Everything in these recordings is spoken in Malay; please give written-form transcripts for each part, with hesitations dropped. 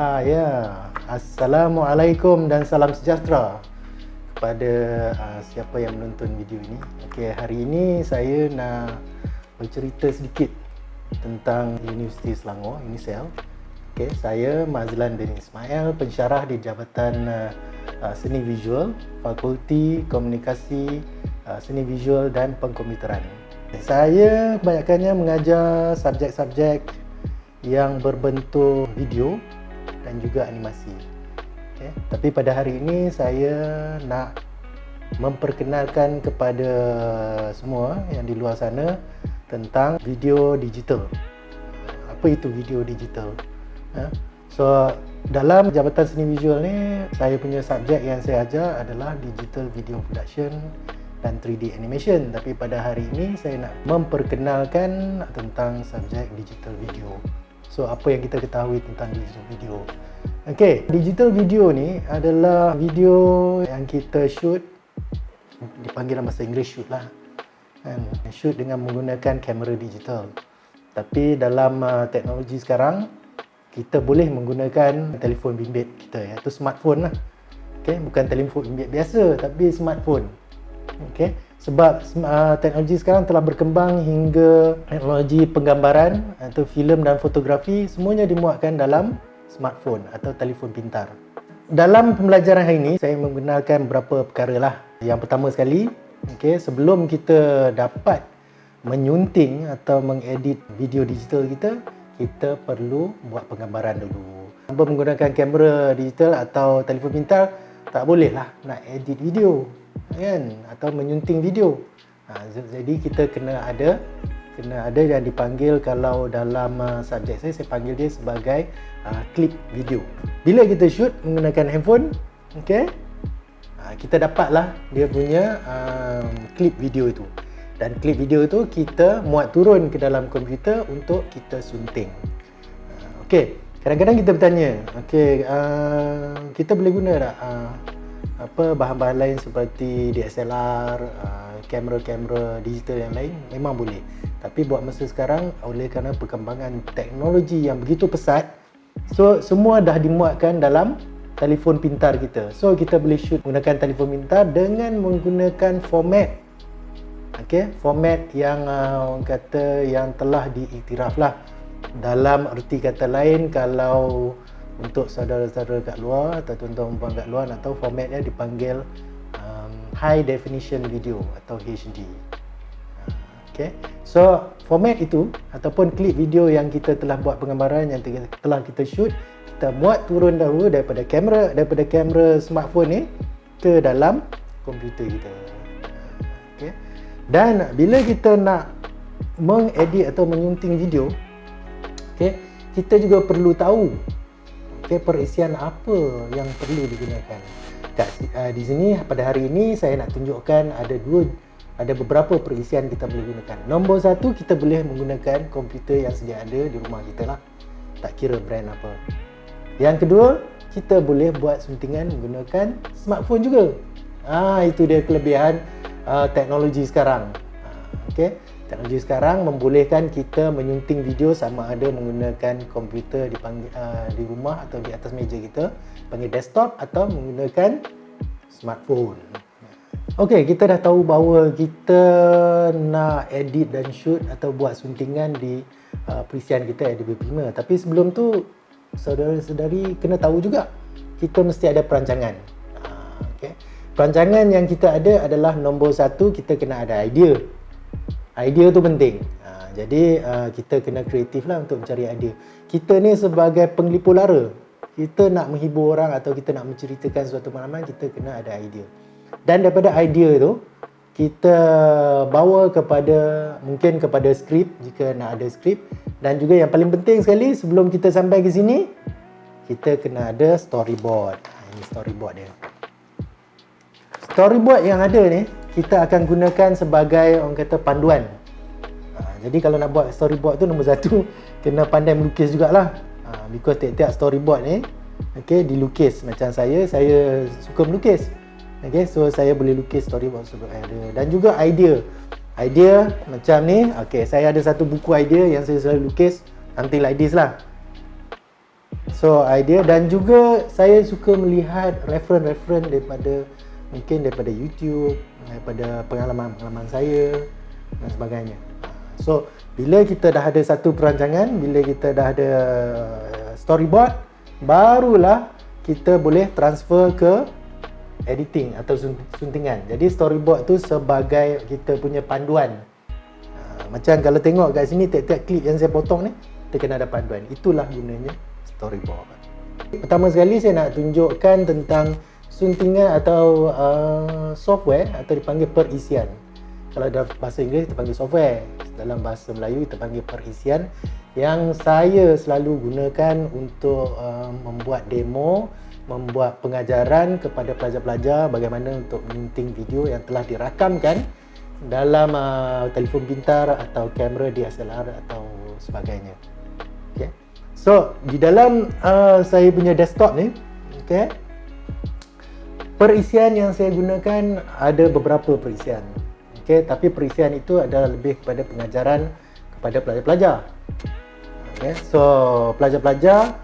Ya, Assalamualaikum dan salam sejahtera kepada siapa yang menonton video ini. Okey, hari ini saya nak bercerita sedikit tentang Universiti Selangor, UNISEL. Okey, saya Mazlan bin Ismail, pensyarah di Jabatan Seni Visual, Fakulti Komunikasi Seni Visual dan Pengkomputeran. Saya kebanyakannya mengajar subjek-subjek yang berbentuk video dan juga animasi. Okay. Tapi pada hari ini saya nak memperkenalkan kepada semua yang di luar sana tentang video digital. Apa itu video digital? So dalam Jabatan Seni Visual ni, saya punya subjek yang saya ajar adalah Digital Video Production dan 3D Animation. Tapi pada hari ini saya nak memperkenalkan tentang subjek Digital Video. So, apa yang kita ketahui tentang digital video? Okey, digital video ni adalah video yang kita shoot, dipanggil dalam bahasa Inggeris shoot lah, kan? Shoot dengan menggunakan kamera digital. Tapi dalam teknologi sekarang, kita boleh menggunakan telefon bimbit kita, iaitu smartphone lah. Okey, bukan telefon bimbit biasa, tapi smartphone. Okey, sebab teknologi sekarang telah berkembang hingga teknologi penggambaran atau filem dan fotografi semuanya dimuatkan dalam smartphone atau telefon pintar. Dalam pembelajaran hari ini saya mengenalkan beberapa perkara lah. Yang pertama sekali, okey, sebelum kita dapat menyunting atau mengedit video digital kita perlu buat penggambaran dulu. Tanpa menggunakan kamera digital atau telefon pintar, tak boleh lah nak edit video, kan, atau menyunting video. Jadi kita kena ada yang dipanggil, kalau dalam subjek saya panggil dia sebagai clip video. Bila kita shoot menggunakan handphone, okey, kita dapatlah dia punya clip video itu. Dan clip video itu kita muat turun ke dalam komputer untuk kita sunting. Okey, kadang-kadang kita bertanya, okey, kita boleh guna tak bahan-bahan lain seperti DSLR, kamera-kamera digital yang lain? Memang boleh. Tapi buat masa sekarang, oleh kerana perkembangan teknologi yang begitu pesat, so semua dah dimuatkan dalam telefon pintar kita. So kita boleh shoot menggunakan telefon pintar dengan menggunakan format, format yang orang kata yang telah diiktiraf lah. Dalam erti kata lain, kalau untuk saudara-saudara kat luar atau tuan-tuan puan kat luar nak tahu, formatnya dipanggil High Definition Video atau HD. Okay. So format itu ataupun klip video yang kita telah buat penggambaran, yang telah kita shoot, kita muat turun dahulu daripada kamera smartphone ni ke dalam komputer kita. Okay. Dan bila kita nak mengedit atau menyunting video, kita juga perlu tahu perisian apa yang perlu digunakan. Di sini pada hari ini saya nak tunjukkan ada beberapa perisian kita boleh gunakan. Nombor satu, kita boleh menggunakan komputer yang sedia ada di rumah kita lah, tak kira brand apa. Yang kedua, kita boleh buat suntingan menggunakan smartphone juga. Itu dia kelebihan teknologi sekarang. Teknologi sekarang membolehkan kita menyunting video sama ada menggunakan komputer di rumah atau di atas meja kita, panggil desktop, atau menggunakan smartphone. Okey, kita dah tahu bahawa kita nak edit dan shoot atau buat suntingan di perisian kita Adobe Premiere. Tapi sebelum tu, saudara-saudari kena tahu juga, kita mesti ada perancangan. Perancangan yang kita ada adalah nombor satu, kita kena ada idea. Idea tu penting. Jadi kita kena kreatif lah untuk mencari idea. Kita ni sebagai penglipur lara, kita nak menghibur orang atau kita nak menceritakan suatu pengalaman, kita kena ada idea. Dan daripada idea tu, kita bawa mungkin kepada skrip jika nak ada skrip. Dan juga yang paling penting sekali, sebelum kita sampai ke sini, kita kena ada storyboard. Ini storyboard dia. Storyboard yang ada ni, kita akan gunakan sebagai orang kata panduan. Jadi kalau nak buat storyboard tu, nombor satu, kena pandai melukis jugalah. Because tiap-tiap storyboard ni dilukis. Macam saya suka melukis. So saya boleh lukis storyboard ada. Dan juga idea macam ni. Saya ada satu buku idea yang saya selalu lukis, something like this lah. So idea, dan juga saya suka melihat reference daripada mungkin daripada YouTube, daripada pengalaman saya dan sebagainya. So bila kita dah ada satu perancangan, bila kita dah ada storyboard, barulah kita boleh transfer ke editing atau suntingan. Jadi storyboard tu sebagai kita punya panduan. Macam kalau tengok kat sini, tiap-tiap klip yang saya potong ni, kita kena ada panduan. Itulah gunanya storyboard. Pertama sekali saya nak tunjukkan tentang suntingan atau software, atau dipanggil perisian. Kalau dalam bahasa Inggeris kita panggil software, dalam bahasa Melayu kita panggil perisian, yang saya selalu gunakan untuk membuat demo, membuat pengajaran kepada pelajar-pelajar bagaimana untuk menyunting video yang telah dirakamkan dalam telefon pintar atau kamera DSLR atau sebagainya. Okay. So di dalam saya punya desktop ni, okay, perisian yang saya gunakan ada beberapa perisian. Okay, tapi perisian itu adalah lebih kepada pengajaran kepada pelajar-pelajar. Okay, so pelajar-pelajar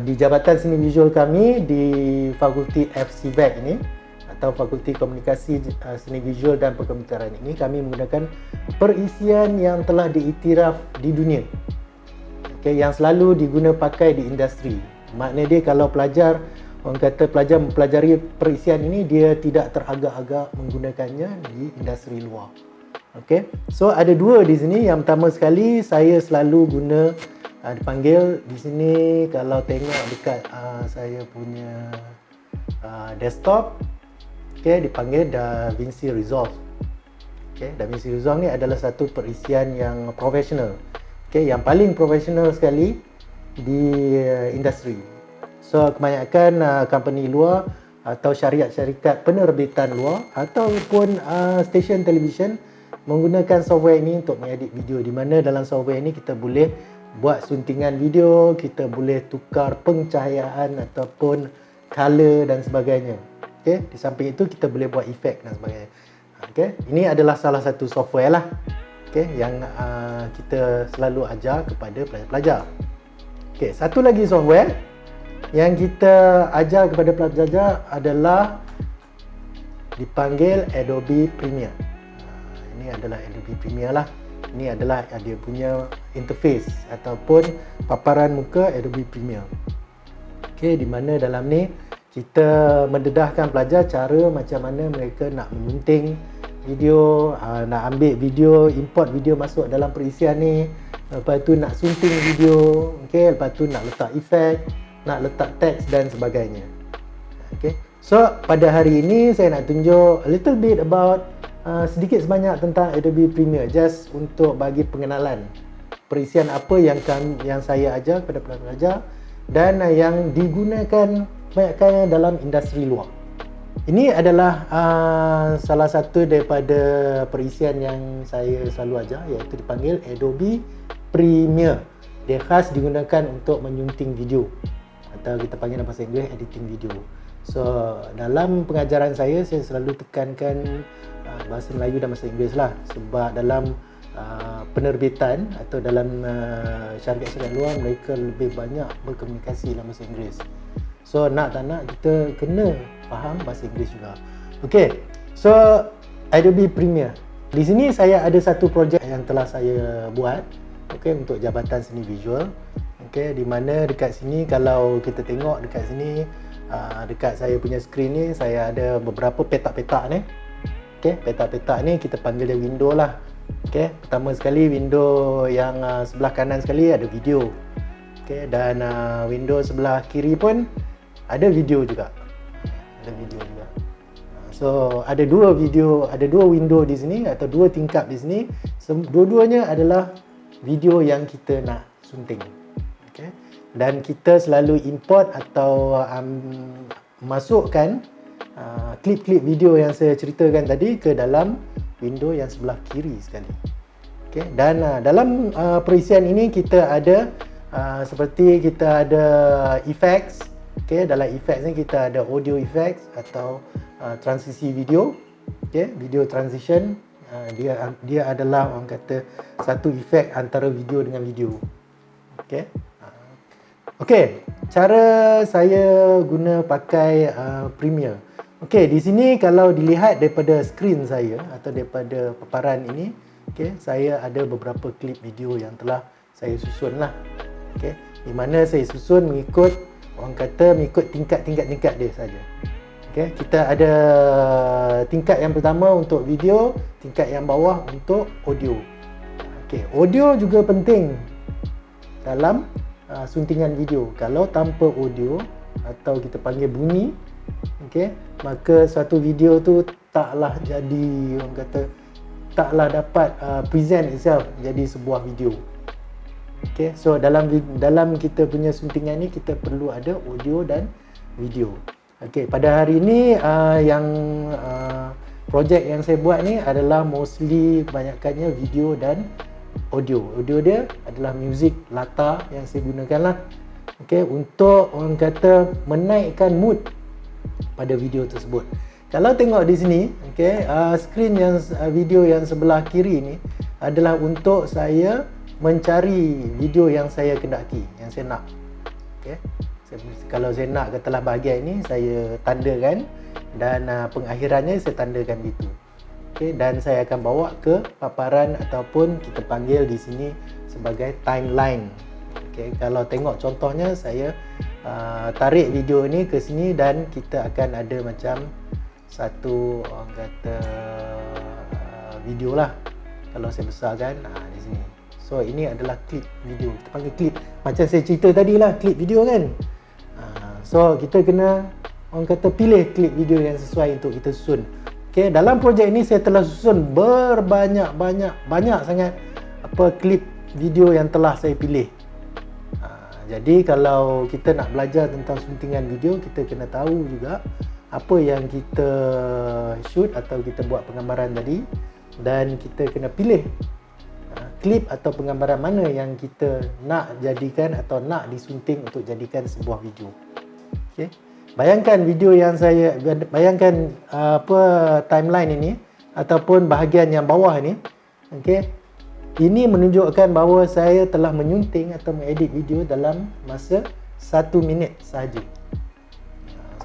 di Jabatan Seni Visual kami di Fakulti FCVAC ini, atau Fakulti Komunikasi Seni Visual dan Perkomputeran ini, kami menggunakan perisian yang telah diiktiraf di dunia. Okay, yang selalu diguna pakai di industri. Maknanya dia kalau pelajar, orang kata pelajar mempelajari perisian ini, dia tidak teragak-agak menggunakannya di industri luar. Okay, so ada dua di sini. Yang pertama sekali saya selalu guna dipanggil di sini, kalau tengok dekat saya punya desktop, okay, dipanggil DaVinci Resolve. Okay, DaVinci Resolve ni adalah satu perisian yang profesional. Okay, yang paling profesional sekali di industri. So kebanyakan company luar atau syarikat penerbitan luar ataupun stesen televisyen menggunakan software ini untuk mengedit video, di mana dalam software ini kita boleh buat suntingan video, kita boleh tukar pencahayaan ataupun color dan sebagainya. Okay, di samping itu kita boleh buat efek dan sebagainya. Okay, ini adalah salah satu software lah, okay, yang kita selalu ajar kepada pelajar-pelajar. Okay, satu lagi software yang kita ajar kepada pelajar adalah dipanggil Adobe Premiere. Ini adalah Adobe Premiere lah. Ini adalah dia punya interface ataupun paparan muka Adobe Premiere. Okay, di mana dalam ni kita mendedahkan pelajar cara macam mana mereka nak menyunting video, nak ambil video, import video masuk dalam perisian ni, lepas tu nak sunting video, okay, lepas tu nak letak efek, nak letak teks dan sebagainya. Okay, so pada hari ini saya nak tunjuk a little bit about sedikit sebanyak tentang Adobe Premiere, just untuk bagi pengenalan perisian apa yang saya ajar kepada pelajar dan yang digunakan banyaknya dalam industri luar. Ini adalah salah satu daripada perisian yang saya selalu ajar, iaitu dipanggil Adobe Premiere. Dia khas digunakan untuk menyunting video, atau kita panggil dalam bahasa Inggeris editing video. So dalam pengajaran saya selalu tekankan bahasa Melayu dan bahasa Inggeris lah, sebab dalam penerbitan atau dalam syarikat-syarikat luar, mereka lebih banyak berkomunikasi dalam bahasa Inggeris. So nak tak nak kita kena faham bahasa Inggeris juga. Okay, so Adobe Premiere. Di sini saya ada satu projek yang telah saya buat, okay, untuk Jabatan Seni Visual. Okay, di mana dekat sini, kalau kita tengok dekat sini, dekat saya punya skrin ni, saya ada beberapa petak-petak ni. Okay, petak-petak ni kita panggil dia window lah. Okay, pertama sekali window yang sebelah kanan sekali ada video. Okay, dan window sebelah kiri pun ada video juga. Ada video juga. So ada dua window di sini atau dua tingkap di sini. Dua-duanya adalah video yang kita nak sunting. Okay, dan kita selalu import atau masukkan klip-klip video yang saya ceritakan tadi ke dalam window yang sebelah kiri sekali. Okay, dan dalam perisian ini kita ada seperti kita ada effects. Okay, dalam effects ni kita ada audio effects atau transisi video. Okay, video transition, dia adalah orang kata satu efek antara video dengan video. Okay, Okey, cara saya guna pakai Premiere. Okey, di sini kalau dilihat daripada skrin saya atau daripada paparan ini, okey, saya ada beberapa klip video yang telah saya susun lah. Okey, di mana saya susun mengikut, orang kata mengikut tingkat-tingkat dia saja. Okey, kita ada tingkat yang pertama untuk video, tingkat yang bawah untuk audio. Okey, audio juga penting dalam suntingan video. Kalau tanpa audio atau kita panggil bunyi, okey, maka suatu video tu taklah jadi, orang kata taklah dapat present itself jadi sebuah video. Okey, so dalam kita punya suntingan ni kita perlu ada audio dan video. Okey, pada hari ini yang projek yang saya buat ni adalah mostly kebanyakannya video dan audio. Audio dia adalah muzik latar yang saya gunakan lah. Okey, untuk orang kata menaikkan mood pada video tersebut. Kalau tengok di sini, okey, skrin yang video yang sebelah kiri ni adalah untuk saya mencari video yang saya kendaki, yang saya nak. Okey. Kalau saya nak katalah bahagian ini saya tandakan dan pengakhirannya saya tandakan gitu. Okey, dan saya akan bawa ke paparan ataupun kita panggil di sini sebagai timeline. Okey, kalau tengok contohnya saya tarik video ni ke sini dan kita akan ada macam satu, orang kata video lah. Kalau saya besarkan di sini. So ini adalah klip video. Kita panggil klip. Macam saya cerita tadi lah, klip video kan. So kita kena, orang kata, pilih klip video yang sesuai untuk kita susun. Okay, dalam projek ini saya telah susun banyak sangat klip video yang telah saya pilih. Jadi kalau kita nak belajar tentang suntingan video, kita kena tahu juga apa yang kita shoot atau kita buat penggambaran tadi, dan kita kena pilih klip atau penggambaran mana yang kita nak jadikan atau nak disunting untuk jadikan sebuah video. Okey. Bayangkan video yang saya timeline ini ataupun bahagian yang bawah ini. Okey. Ini menunjukkan bahawa saya telah menyunting atau mengedit video dalam masa 1 minit sahaja.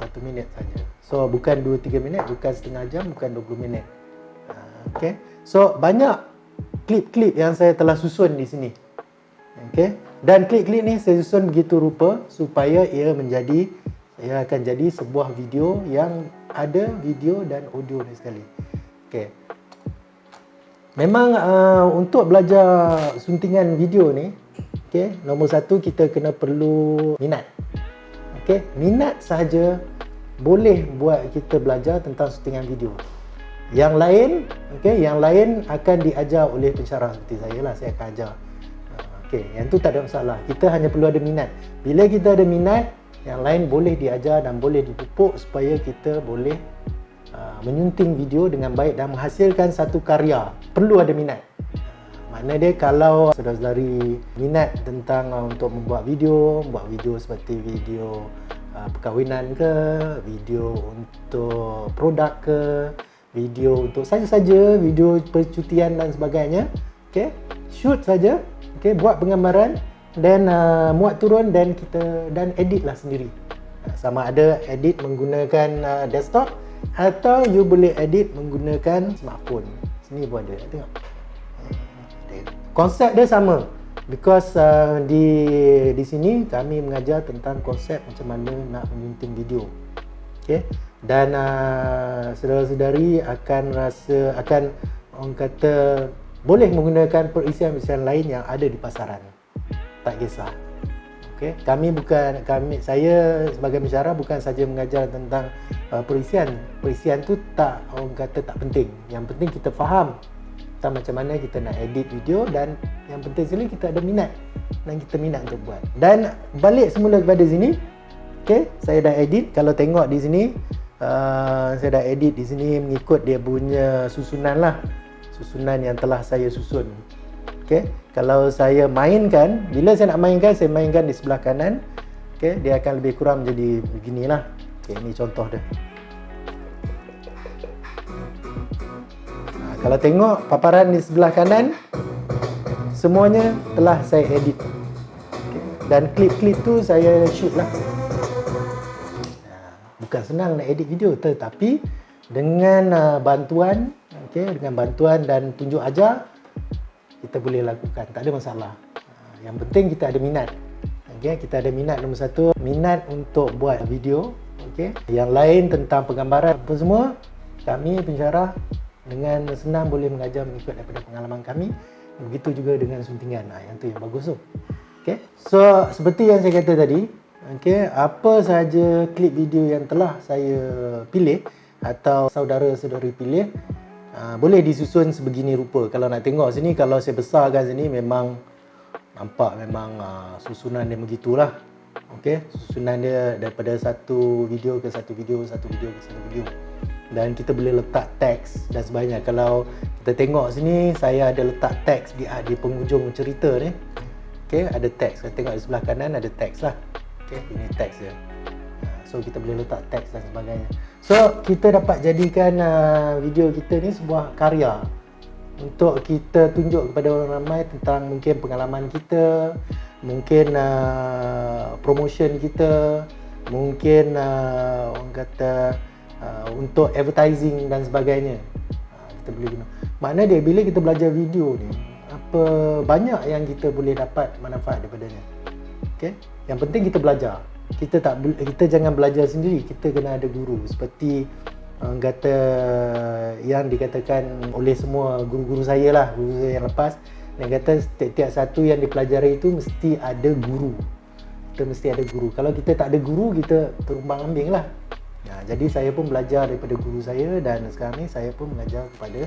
1 minit saja. So bukan 2-3 minit, bukan setengah jam, bukan 20 minit. Okey. So banyak klip-klip yang saya telah susun di sini. Okey. Dan klip-klip ni saya susun begitu rupa supaya ia akan jadi sebuah video yang ada video dan audio ni sekali. Okey. Memang untuk belajar suntingan video ni, okey, nombor satu kita kena perlu minat. Okey, minat sahaja boleh buat kita belajar tentang suntingan video. Yang lain, okey, yang lain akan diajar oleh pensyarah seperti saya lah, saya akan ajar. Okey, yang tu tak ada masalah. Kita hanya perlu ada minat. Bila kita ada minat, yang lain boleh diajar dan boleh dipupuk supaya kita boleh menyunting video dengan baik dan menghasilkan satu karya. Perlu ada minat. Makna dia kalau saudara-saudari minat tentang untuk membuat video seperti video perkahwinan ke, video untuk produk ke, video untuk saja-saja, video percutian dan sebagainya. Okey, shoot saja, okey, buat penggambaran dan muat turun dan editlah sendiri. Sama ada edit menggunakan desktop atau you boleh edit menggunakan smartphone. Sini pun ada, tengok. Konsep dia sama. Because di sini kami mengajar tentang konsep macam mana nak menyunting video. Okey. Dan saudara-saudari akan orang kata boleh menggunakan perisian-perisian lain yang ada di pasaran. Tak kisah. Okay. Saya sebagai pensyarah bukan saja mengajar tentang perisian. Perisian tu orang kata tak penting. Yang penting kita faham tentang macam mana kita nak edit video, dan yang penting sekali kita ada minat dan kita minat untuk buat. Dan balik semula kepada sini. Okay, saya dah edit. Kalau tengok di sini, saya dah edit di sini mengikut dia punya susunan lah. Susunan yang telah saya susun. Okay. Kalau saya mainkan, bila saya nak mainkan, saya mainkan di sebelah kanan. Okay. Dia akan lebih kurang menjadi beginilah. Okay, ini contoh dia. Kalau tengok paparan di sebelah kanan, semuanya telah saya edit. Okay. dan klip-klip tu saya shoot lah. Bukan senang nak edit video, tetapi dengan bantuan, dengan bantuan dan tunjuk ajar, kita boleh lakukan, tak ada masalah. Yang penting kita ada minat. Kita ada minat, nombor satu, minat untuk buat video. Yang lain tentang penggambaran apa semua, kami pensyarah dengan senang boleh mengajar mengikut daripada pengalaman kami. Begitu juga dengan suntingan. Yang tu yang bagus tu. So seperti yang saya kata tadi, apa sahaja klip video yang telah saya pilih atau saudara-saudari pilih, boleh disusun sebegini rupa. Kalau nak tengok sini, kalau saya besarkan sini, memang nampak memang susunan dia begitulah. Susunan dia daripada satu video ke satu video, satu video ke satu video. Dan kita boleh letak teks dan sebagainya. Kalau kita tengok sini, saya ada letak teks di penghujung cerita ni. Ada teks. Kita tengok di sebelah kanan ada teks lah. Ini teks dia. So kita boleh letak teks dan sebagainya. So kita dapat jadikan video kita ni sebuah karya untuk kita tunjuk kepada orang ramai tentang mungkin pengalaman kita, mungkin promotion kita, mungkin orang kata untuk advertising dan sebagainya. Kita boleh guna. Makna dia bila kita belajar video ni, apa banyak yang kita boleh dapat manfaat daripadanya. Yang penting kita belajar. Kita jangan belajar sendiri, kita kena ada guru. Seperti kata yang dikatakan oleh semua guru-guru saya lah, guru saya yang lepas, dia kata setiap satu yang dipelajari itu mesti ada guru. Kita mesti ada guru. Kalau kita tak ada guru, kita terumbang ambing lah. Jadi saya pun belajar daripada guru saya, dan sekarang ni saya pun mengajar kepada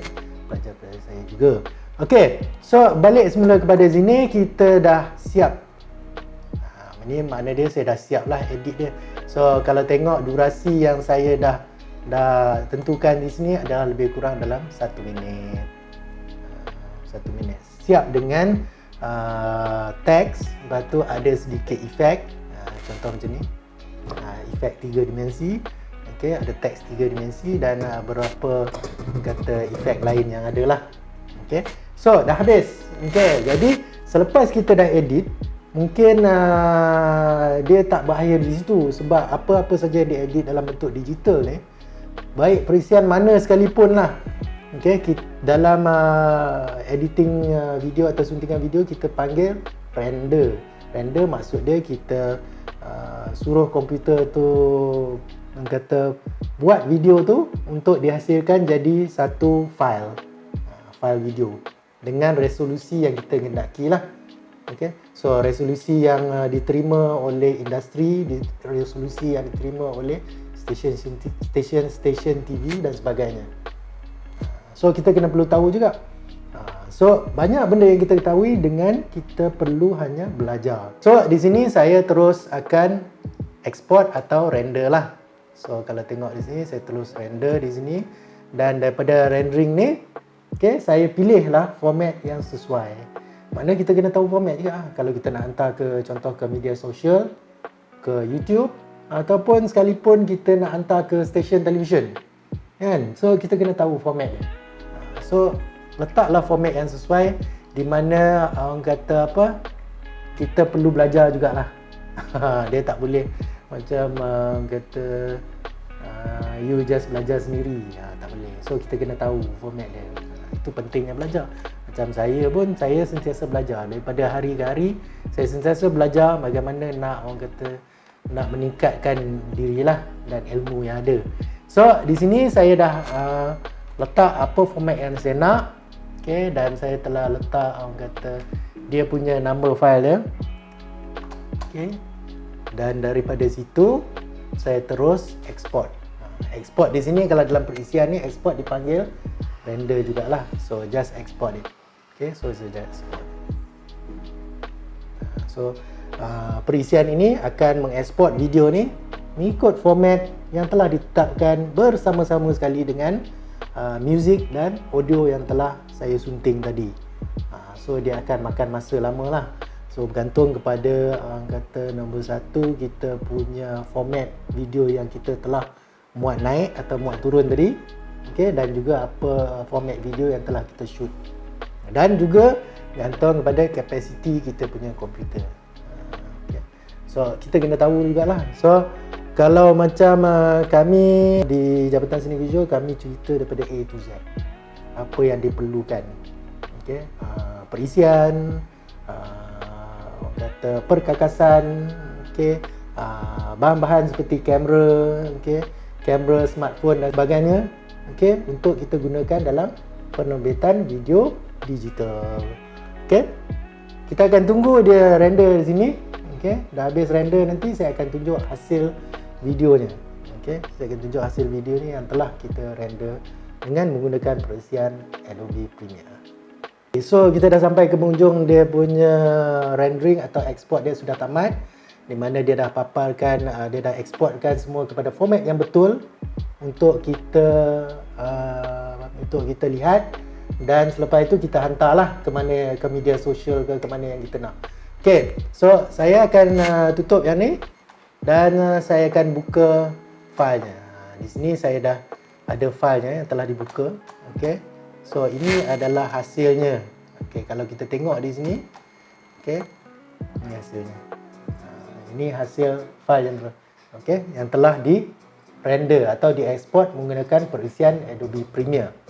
pelajar-pelajar saya juga. So balik semula kepada sini, kita dah siap. Ini makna dia saya dah siap lah edit dia. So kalau tengok durasi yang saya dah tentukan di sini adalah lebih kurang dalam 1 minit. 1 minit. Siap dengan teks, lepas tu ada sedikit efek. Contoh macam ni. Efek 3 dimensi. Ada teks 3 dimensi dan beberapa kata efek lain yang ada lah. So dah habis. Jadi selepas kita dah edit, mungkin dia tak berakhir di situ, sebab apa-apa saja yang diedit dalam bentuk digital ni, baik perisian mana sekalipun lah, dalam editing video atau suntingan video, kita panggil render. Render maksud dia kita suruh komputer tu kata buat video tu untuk dihasilkan jadi satu file video dengan resolusi yang kita hendaki lah. So resolusi yang diterima oleh industri, resolusi yang diterima oleh stesen TV dan sebagainya. So kita kena perlu tahu juga. So banyak benda yang kita ketahui dengan kita perlu hanya belajar. So di sini saya terus akan export atau render lah. So kalau tengok di sini, saya terus render di sini, dan daripada rendering ni, saya pilih lah format yang sesuai. Maknanya kita kena tahu format juga. Kalau kita nak hantar ke contoh ke media sosial, ke YouTube, ataupun sekalipun kita nak hantar ke stesen televisyen, kan? So kita kena tahu format dia. So letaklah format yang sesuai, di mana orang kata apa, kita perlu belajar jugalah. Dia tak boleh macam kata you just belajar sendiri. Tak boleh. So kita kena tahu format dia. Itu pentingnya belajar. Macam saya pun, saya sentiasa belajar. Daripada hari ke hari, saya sentiasa belajar bagaimana nak orang kata nak meningkatkan dirilah dan ilmu yang ada. So di sini saya dah letak apa format yang saya nak. Dan saya telah letak orang kata dia punya number file dia. Dan daripada situ saya terus export. Export di sini kalau dalam perisian ni, export dipanggil render jugalah. So just export it. So saya just export. So perisian ini akan mengeksport video ni mengikut format yang telah ditetapkan bersama-sama sekali dengan music dan audio yang telah saya sunting tadi. So dia akan makan masa lama lah. So bergantung kepada kata nombor satu, kita punya format video yang kita telah muat naik atau muat turun tadi, dan juga apa format video yang telah kita shoot, dan juga gantung kepada kapasiti kita punya komputer. So kita kena tahu jugalah. So kalau macam kami di Jabatan Seni Visual, kami cerita daripada A to Z, apa yang diperlukan. Okey, perisian, kata perkakasan, okey, bahan-bahan seperti kamera, okey, kamera smartphone dan sebagainya, okey, untuk kita gunakan dalam penerbitan video digital. Okey, kita akan tunggu dia render di sini. Okey, dah habis render nanti saya akan tunjuk hasil videonya. Okey, saya akan tunjuk hasil video ni yang telah kita render dengan menggunakan perisian Adobe Premiere. Okay, so kita dah sampai ke penghujung dia punya rendering atau export dia sudah tamat, di mana dia dah paparkan, dia dah exportkan semua kepada format yang betul untuk kita lihat, dan selepas itu kita hantarlah ke mana, ke media sosial ke mana yang kita nak. Okey, so saya akan tutup yang ni dan saya akan buka filenya. Di sini saya dah ada filenya yang telah dibuka. Okey, so ini adalah hasilnya. Okey, kalau kita tengok di sini, okey, ini hasilnya. Ini hasil file yang telah di render atau dieksport menggunakan perisian Adobe Premiere.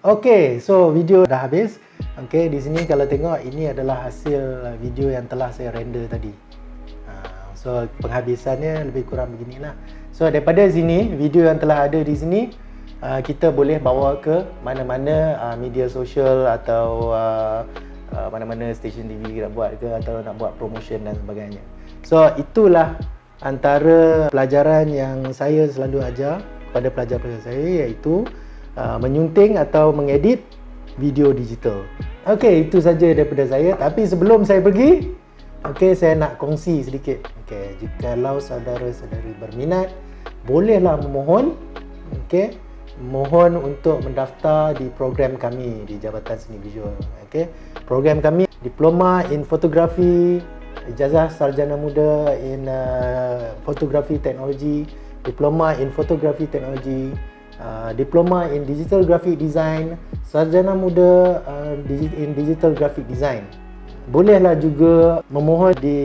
Okey, so video dah habis. Okey, di sini kalau tengok ini adalah hasil video yang telah saya render tadi. So penghabisannya lebih kurang beginilah. So daripada sini, video yang telah ada di sini, kita boleh bawa ke mana-mana media sosial atau mana-mana stesen TV nak buat ke, atau nak buat promotion dan sebagainya. So itulah antara pelajaran yang saya selalu ajar kepada pelajar-pelajar saya, iaitu menyunting atau mengedit video digital. Okey, itu saja daripada saya. Tapi sebelum saya pergi, okey, saya nak kongsi sedikit. Okey, jikalau saudara-saudari berminat, bolehlah memohon, okey, mohon untuk mendaftar di program kami di Jabatan Seni Visual. Okey, program kami Diploma in Fotografi, Ijazah Sarjana Muda in Fotografi Teknologi, Diploma in Fotografi Teknologi, Diploma in Digital Graphic Design, Sarjana Muda in Digital Graphic Design. Bolehlah juga memohon di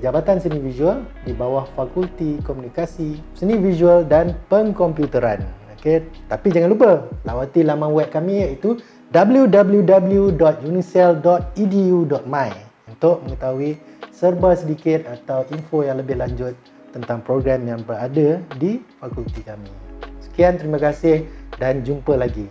Jabatan Seni Visual di bawah Fakulti Komunikasi, Seni Visual dan Pengkomputeran. Okey, tapi jangan lupa lawati laman web kami, iaitu www.unicel.edu.my untuk mengetahui serba sedikit atau info yang lebih lanjut tentang program yang berada di fakulti kami. Sekian, terima kasih dan jumpa lagi.